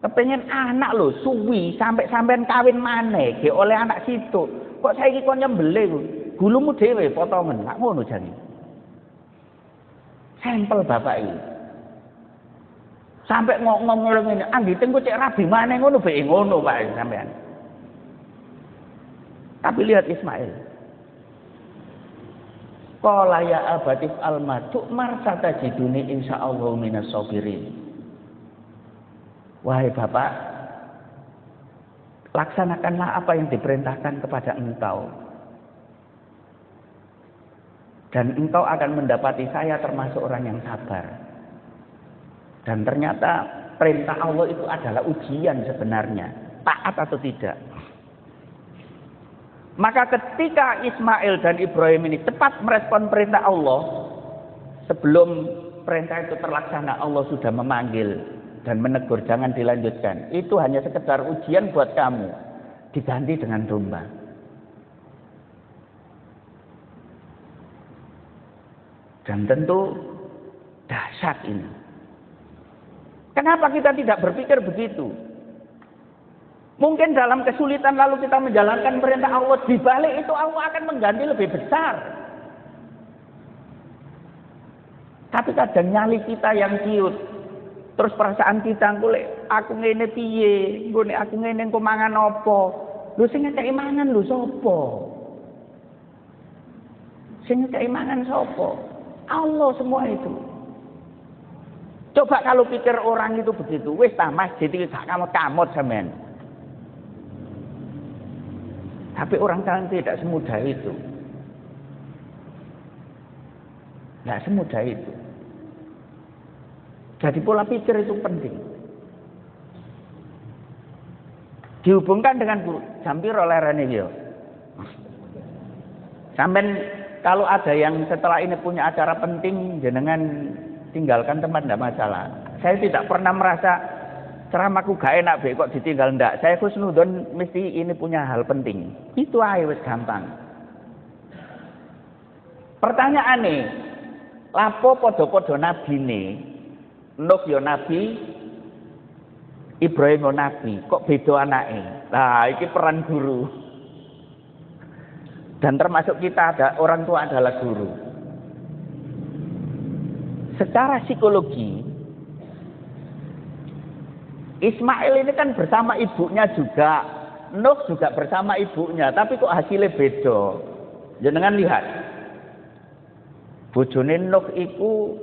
Kepengen anak lho, suwi sampai-sampean kawin maneh ge oleh anak situ. Kok saiki kon nyembelih gulumu dhewe potongan, lak ngono jane. Sampel bapak iki. Sampai ngomong ngene, anggite engko cek rabi maneh ngono mbek ngono Pak sampean. Tapi lihat Ismail. Qala ya abatif alma tu'mar satajiduni insyaallah minas sabirin. Wahai bapak, laksanakanlah apa yang diperintahkan kepada engkau. Dan engkau akan mendapati saya termasuk orang yang sabar. Dan ternyata perintah Allah itu adalah ujian sebenarnya. Taat atau tidak. Maka ketika Ismail dan Ibrahim ini cepat merespon perintah Allah, sebelum perintah itu terlaksana, Allah sudah memanggil dan menegur, jangan dilanjutkan. Itu hanya sekedar ujian buat kamu, diganti dengan domba. Dan tentu dahsyat ini. Kenapa kita tidak berpikir begitu? Mungkin dalam kesulitan lalu kita menjalankan perintah Allah, di balik itu Allah akan mengganti lebih besar. Tapi kadang nyali kita yang ciut, terus perasaan kita golek aku ngene piye, nggone aku ngene engko mangan apa? Lho sing ngekeki mangan lho sapa? Sing ngekeki mangan sapa? Allah semua itu. Coba kalau pikir orang itu begitu, wis ta masjid iki gak kamot-kamot sampean. Tapi orang kan tidak semudah itu. Tidak semudah itu. Jadi pola pikir itu penting. Dihubungkan dengan guru. Sampir olerane yo. Sampai kalau ada yang setelah ini punya acara penting, jenengan tinggalkan tempat tidak masalah. Saya tidak pernah merasa ceramahku gak enak be kok ditinggal ndak. Saya khusnudon mesti ini punya hal penting. Itu ae wis gampang. Pertanyaane, lapo padha-padha nabine? Nuh ya nabi, Ibrahim ya nabi, kok beda anake? Nah, iki peran guru. Dan termasuk kita ada orang tua adalah guru. Secara psikologi Ismail ini kan bersama ibunya juga, Nuh juga bersama ibunya, tapi kok hasilnya beda. Jenengan lihat, bojone Nuh itu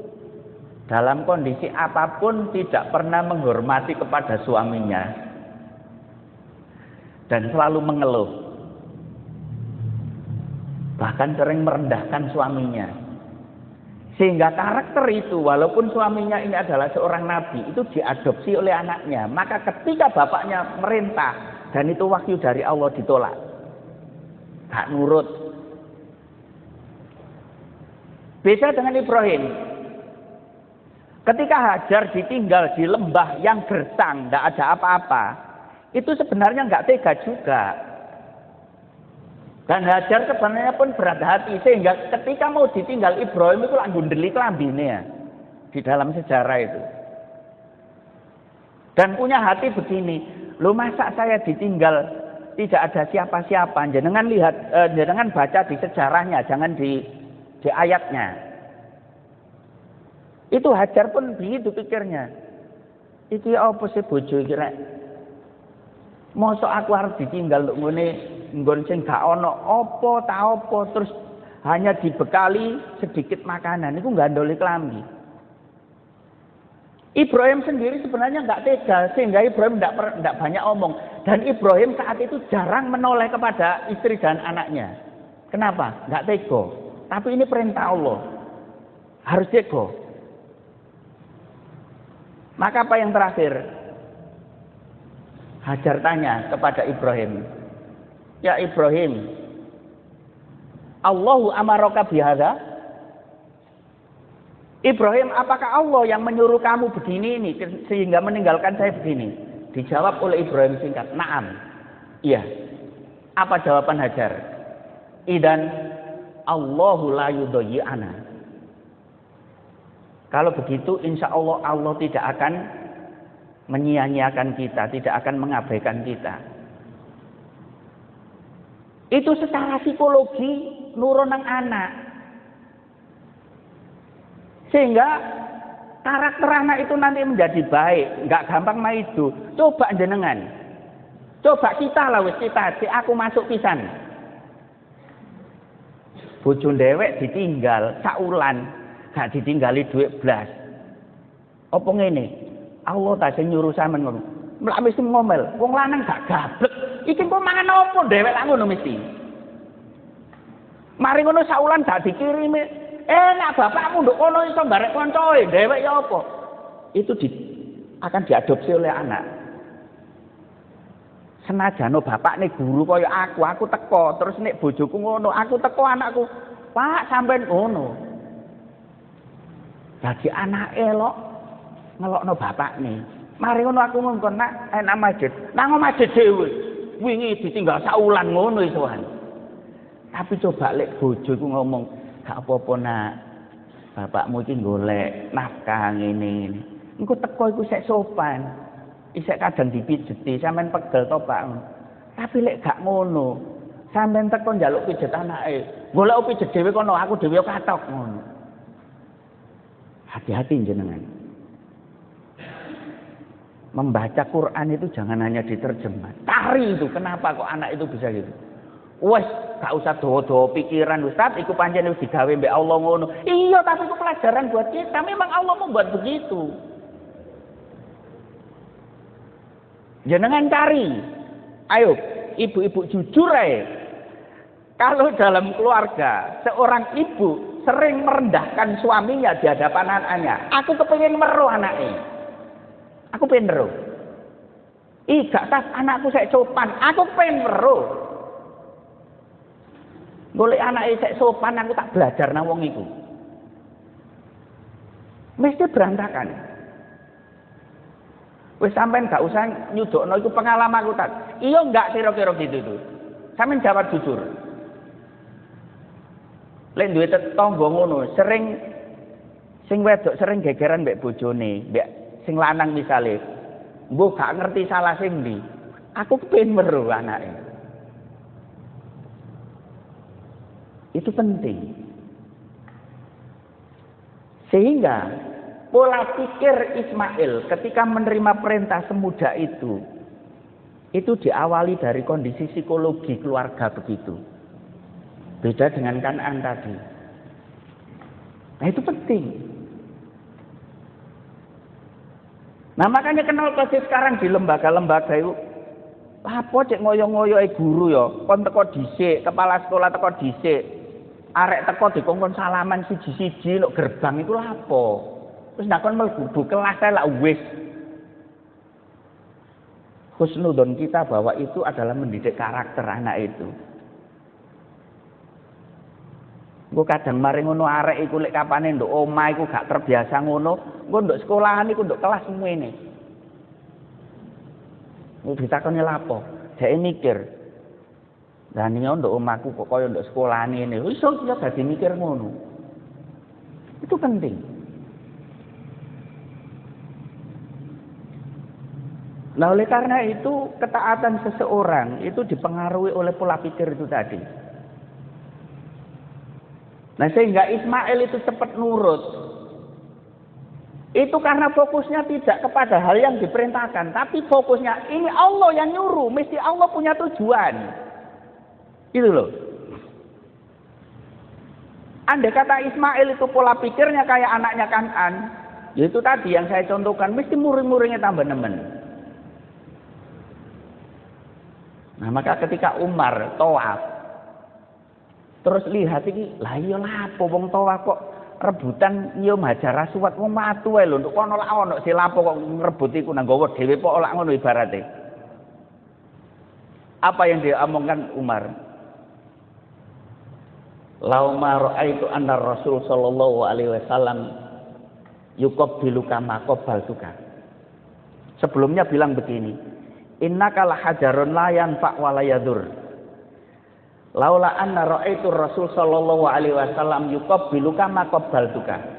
dalam kondisi apapun tidak pernah menghormati kepada suaminya dan selalu mengeluh, bahkan sering merendahkan suaminya. Sehingga karakter itu, walaupun suaminya ini adalah seorang nabi, itu diadopsi oleh anaknya. Maka ketika bapaknya merintah, dan itu wahyu dari Allah, ditolak. Gak nurut. Beda dengan Ibrahim. Ketika Hajar ditinggal di lembah yang gersang, tidak ada apa-apa, itu sebenarnya nggak tega juga. Dan Hajar sebenarnya pun berat hati, sehingga ketika mau ditinggal Ibrahim itu langsung gundeli kelambine ya, di dalam sejarah itu. Dan punya hati begini, lo masa saya ditinggal tidak ada siapa-siapa? Jangan lihat, jangan baca di sejarahnya, jangan di ayatnya. Itu Hajar pun begitu pikirnya. Iki apa sih bojo kira? Mosok aku harus ditinggal nggon sing gak ono apa ta apa, terus hanya dibekali sedikit makanan iku gandoli klambi. Ibrahim sendiri sebenarnya nggak tega, sehingga Ibrahim tidak banyak omong, dan Ibrahim saat itu jarang menoleh kepada istri dan anaknya. Kenapa? Nggak tega. Tapi ini perintah Allah, harus tega. Maka apa yang terakhir? Hajar tanya kepada Ibrahim, ya Ibrahim, Allahu amaraka bihadza? Ibrahim, apakah Allah yang menyuruh kamu begini ini sehingga meninggalkan saya begini? Dijawab oleh Ibrahim singkat, "Na'am." Iya. Apa jawaban Hajar? "Idan Allahu la yudayyi'ana." Kalau begitu insya Allah Allah tidak akan menyia-nyiakan kita, tidak akan mengabaikan kita. Itu secara psikologi nurun nang anak. Sehingga karakter anak itu nanti menjadi baik, nggak gampang maido. Coba jenengan. Coba kita lah wis kita, aku masuk pisan. Bojo dhewek ditinggal saulan. Gak ditinggali duit blas. Apa ngene? Allah ta sing nyuruh sampean ngono. Mlak mesti ngomel. Wong lanang gak gablek. Iki kok mangan apa dhewek lak ngono mesti. Mari ngono saulan gak dikirimi. Nek bapakmu nduk kono iso barek koncoe, dhewek ya apa? Itu akan diadopsi oleh anak. Senajan bapakne guru kaya aku teko, terus nek bojoku ngono, aku teko anakku, "Pak, sampean ngono." Jadi anak elok ngelokno bapakne. Mari ngono aku ngongkon nak enak masjid. Nang masjid dhewe. Wingi ditinggal saulan ngono isoan. Tapi coba lek bojoku ngomong, "Gak apa-apa nak. Bapakmu iki golek nafkah ngene. Engko teko iku sik sopan. Isek kadang dipijeti, sampean pegel to, Pak." Tapi lek gak ngono, sampean teko njaluk pijet anake. Golek pijet dhewe kono, aku dhewe katok ngono. Hati-hati jenengan. Membaca Quran itu jangan hanya diterjemah. Tari itu, kenapa kok anak itu bisa gitu? Wes, gak usah dawa-dawa pikiran, Ustaz, iku pancen wis digawe mbek Allah ngono. Iya, tapi itu pelajaran buat kita. Memang Allah membuat begitu. Jenengan cari. Ayo, ibu-ibu jujur aja. Kalau dalam keluarga, seorang ibu sering merendahkan suaminya di hadapan anaknya. Aku kepengen meruh anaknya. Aku pengen meruh. Gak tas anakku saya sopan. Aku pengen meruh. Golek anaknya saya sopan, aku tak belajar nang wong iku. Mesti berantakan. Wis sampean gak usah nyudukno iku pengalamanku tak. Iya enggak kira-kira gitu tuh. Sampeyan jawab jujur. Lek duwe tetangga ngono, sing wedok sering gegeran mbek bojone, mbek sing lanang misale. Mbok gak ngerti salah sing ndi. Aku pengen meruh anake. Itu penting. Sehingga pola pikir Ismail ketika menerima perintah semudah itu diawali dari kondisi psikologi keluarga begitu. Beda dengan Kan'an tadi. Nah itu penting. Nah makanya kenapa sih sekarang di lembaga-lembaga itu apa cek ngoyo-ngoyo guru ya, kon teko dhisik, kepala sekolah teko dhisik, arek teko dikongkon salaman siji-siji nek gerbang itu lha apa? Terus nek kon mlebu kelas saya lah wis. Husnudon kita bahwa itu adalah mendidik karakter anak itu. Gue kadang mari ngono arek iku lek kapane nduk omah iku gak terbiasa ngono, engko nduk sekolahan iku nduk kelas semene. Nek ditakoni lapo, dhek mikir. Lah ning nduk omahku kok kaya nduk sekolahan ngene. Iso ya dadi mikir ngono. Itu penting. Nah oleh karena itu ketaatan seseorang itu dipengaruhi oleh pola pikir itu tadi. Nah sehingga Ismail itu cepat nurut. Itu karena fokusnya tidak kepada hal yang diperintahkan, tapi fokusnya ini Allah yang nyuruh, mesti Allah punya tujuan. Gitu loh. Andai kata Ismail itu pola pikirnya kayak anaknya Kan'an, yaitu tadi yang saya contohkan, mesti muring-muringnya tambah nemen. Nah maka ketika Umar tawaf, terus lihat iki, lah iya lapo wong tawaf kok rebutan nyium hajar aswad wong matu wae lho, kono lak ono si lapo kok ngrebut iku nang nggawa dhewe kok lak ngono ibarate. Apa yang dia omongkan Umar? Lauma ra'aitu anna Rasul sallallahu alaihi wasallam yuqabbilu kama qabbaltuka. Sebelumnya bilang begini, innaka la hajarun la yanfa' wa la yadur. Laula anna ra'aitu Rasul sallallahu alaihi wasallam yuqabbilu kama qabbaltuka.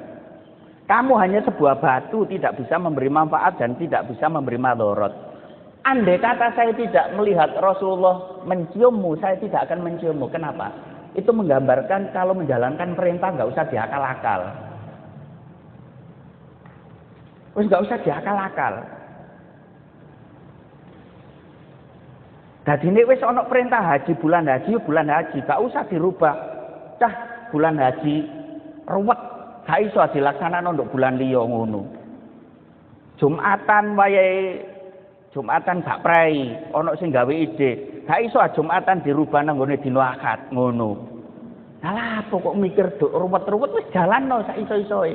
Kamu hanya sebuah batu, tidak bisa memberi manfaat dan tidak bisa memberi madarat. Andai kata saya tidak melihat Rasulullah menciummu, saya tidak akan menciummu. Kenapa? Itu menggambarkan kalau menjalankan perintah nggak usah diakal-akal. Terus nggak usah diakal-akal. Jadi ini wis ono perintah haji, bulan haji, gak usah dirubah. Cah bulan haji ruwet, gak iso dilaksanakno untuk bulan liya ngono. Jumatan wayahe Jumatan gak prei, ono sing gawe ide. Gak iso Jumatan dirubah nang nggone dina Ahad ngono. Lah apa kok mikir dok ruwet-ruwet wis jalanno sak iso-isoe.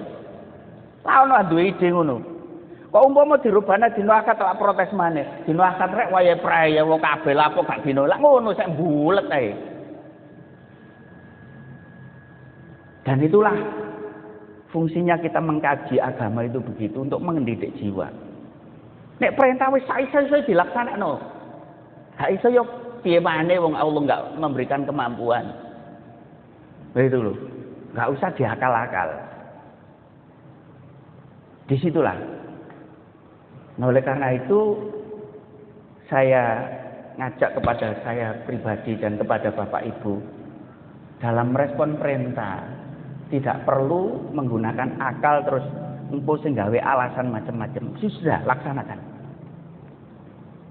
Lah ono duwe ide ngono. Kok umpama dirubahna dina Ahad tak protes maneh. Dina Ahad rek wayahe prei wong kabeh lah apa gak dina. Lah ngono sak bulet ae. Dan itulah fungsinya kita mengkaji agama itu begitu untuk mendidik jiwa. Nek perintah wis iso-iso dilaksanakno. Gak iso yo piye maneh wong Allah enggak memberikan kemampuan. Begitu loh. Enggak usah diakal-akal. Disitulah. Nah, oleh karena itu saya ngajak kepada saya pribadi dan kepada Bapak Ibu dalam merespon perintah tidak perlu menggunakan akal terus engko sing gawe alasan macam-macam. Sudah laksanakan.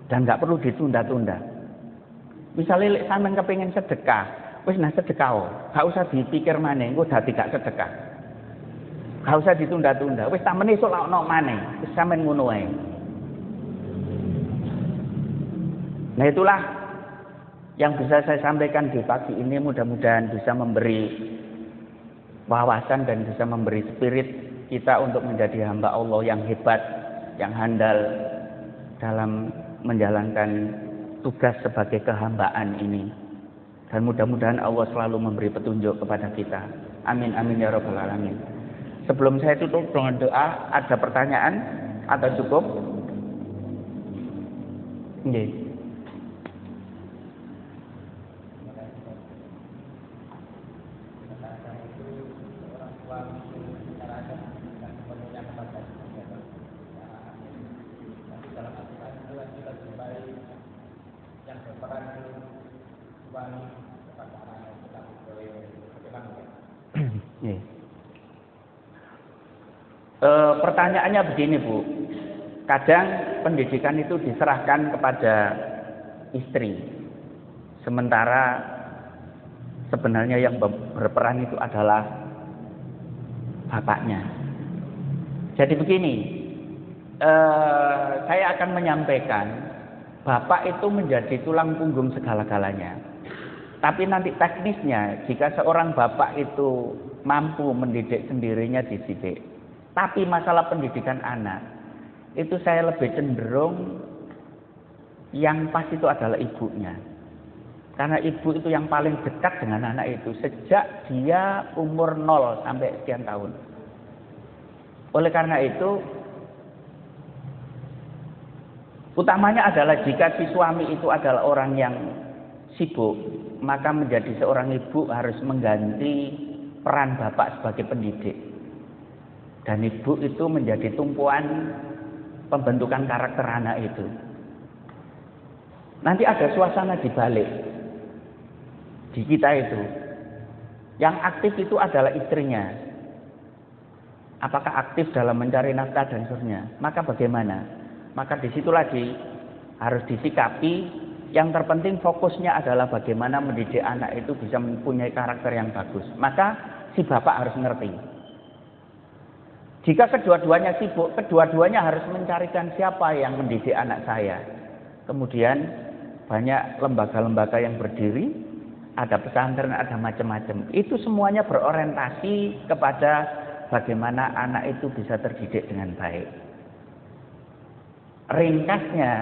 Dan nggak perlu ditunda-tunda. Misalnya lek sampean kepengin sedekah, wis nah sedekah. Gak usah dipikir maneh, engko dadi gak sedekah. Gak usah ditunda-tunda. Wis tak meneh esuk lak ono maneh. Wis sampean ngono wae. Nah, itulah yang bisa saya sampaikan di pagi ini, mudah-mudahan bisa memberi wawasan dan bisa memberi spirit kita untuk menjadi hamba Allah yang hebat, yang handal dalam menjalankan tugas sebagai kehambaan ini. Dan mudah-mudahan Allah selalu memberi petunjuk kepada kita. Amin amin ya rabbal alamin. Sebelum saya tutup dengan doa, ada pertanyaan atau cukup? Nggih. Pertanyaannya begini Bu, kadang pendidikan itu diserahkan kepada istri, sementara sebenarnya yang berperan itu adalah bapaknya. Jadi begini, saya akan menyampaikan, bapak itu menjadi tulang punggung segala-galanya. Tapi nanti teknisnya, jika seorang bapak itu mampu mendidik sendirinya dididik. Tapi masalah pendidikan anak, itu saya lebih cenderung yang pas itu adalah ibunya. Karena ibu itu yang paling dekat dengan anak itu sejak dia umur 0 sampai sekian tahun. Oleh karena itu, utamanya adalah jika si suami itu adalah orang yang sibuk, maka menjadi seorang ibu harus mengganti peran bapak sebagai pendidik. Dan ibu itu menjadi tumpuan pembentukan karakter anak itu. Nanti ada suasana di balik. Di kita itu. Yang aktif itu adalah istrinya. Apakah aktif dalam mencari nafkah dan seterusnya? Maka bagaimana? Maka di situ lagi harus disikapi. Yang terpenting fokusnya adalah bagaimana mendidik anak itu bisa mempunyai karakter yang bagus. Maka si bapak harus ngerti. Jika kedua-duanya sibuk, kedua-duanya harus mencarikan siapa yang mendidik anak saya. Kemudian banyak lembaga-lembaga yang berdiri, ada pesantren, ada macam-macam. Itu semuanya berorientasi kepada bagaimana anak itu bisa terdidik dengan baik. Ringkasnya,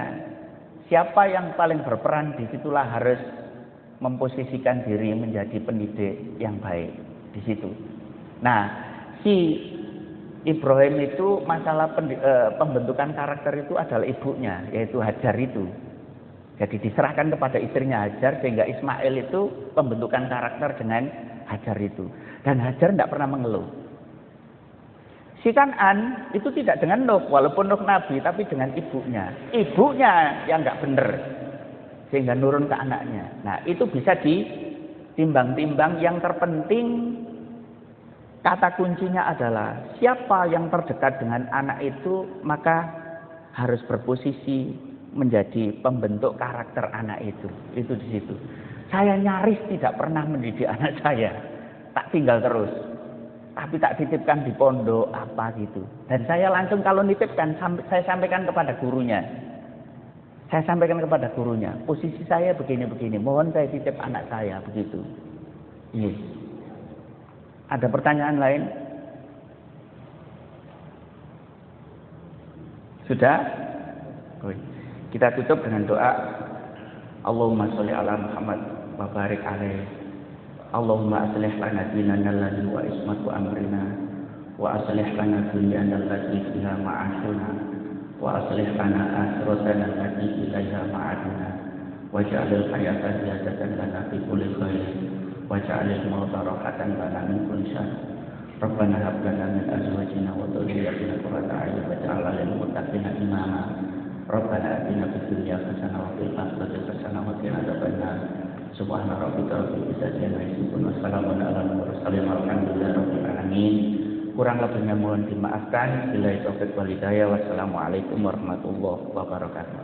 siapa yang paling berperan disitulah harus memposisikan diri menjadi pendidik yang baik di situ. Nah, si Ibrahim itu masalah pembentukan karakter itu adalah ibunya, yaitu Hajar itu. Jadi diserahkan kepada istrinya Hajar, sehingga Ismail itu pembentukan karakter dengan Hajar itu. Dan Hajar tidak pernah mengeluh. Si Kan'an itu tidak dengan Nuh, walaupun Nuh Nabi, tapi dengan ibunya. Ibunya yang nggak benar, sehingga nurun ke anaknya. Nah, itu bisa ditimbang-timbang. Yang terpenting, kata kuncinya adalah siapa yang terdekat dengan anak itu, maka harus berposisi menjadi pembentuk karakter anak itu. Itu di situ. Saya nyaris tidak pernah mendidik anak saya, tak tinggal terus. Tapi tak titipkan di pondok apa gitu. Dan saya langsung kalau nitipkan, saya sampaikan kepada gurunya. Saya sampaikan kepada gurunya, posisi saya begini-begini, mohon saya titip anak saya begitu. Iya. Ada pertanyaan lain? Sudah? Kita tutup dengan doa. Allahumma sholli ala Muhammad wa barik alaihi. Allahumma aslih lana dinana alladhi wa ismatu amrina wa aslih lana dunyana allati fiha ma'ashuna wa aslih lana akhiratana allati ilaiha ma'aduna waj'alil hayata ziyadatan lana fi kulli khairin waj'alil mauta rahatan lana min kulli syarr. Rabbana hab lana min azwajina wa dhurriyyatina qurrata a'yun waj'alna lil muttaqina imama. Rabbana atina fid dunya hasanah wa fil akhirati hasanah wa qina adzabannar. Subhana rabbika rabbil izzati amma yasifun wa salamun alal mursalin walhamdulillahi rabbil alamin. Kurang lebihnya mohon dimaafkan. Billahi taufiq wal hidayah. Wassalamualaikum warahmatullahi wabarakatuh.